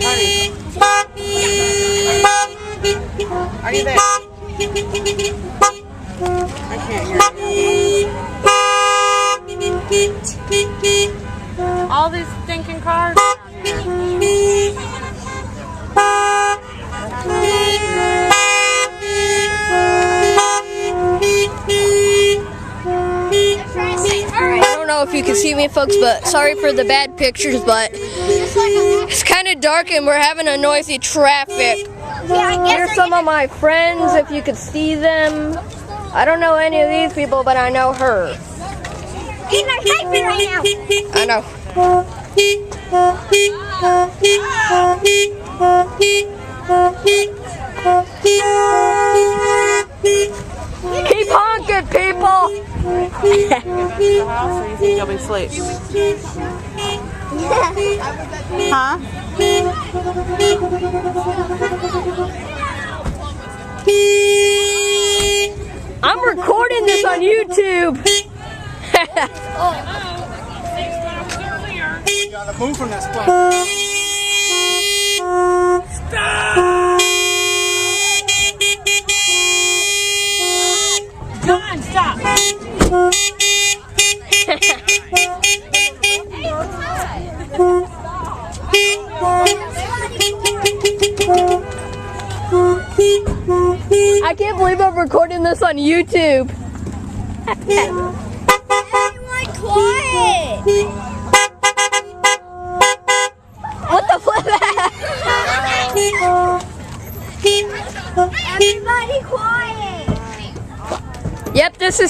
Honey. Are you there? I can't hear you. All these stinking cars down here. I don't know if you can see me, folks, but sorry for the bad pictures, but it's kind of dark and we're having a noisy traffic. Here's some of my friends, if you could see them. I don't know any of these people, but I know her. He's not typing right now. I know. Keep honking, people! The house, or you think you'll be asleep? Huh? I'm recording this on YouTube. We gotta move from that spot. Stop! John, stop! I can't believe I'm recording this on YouTube.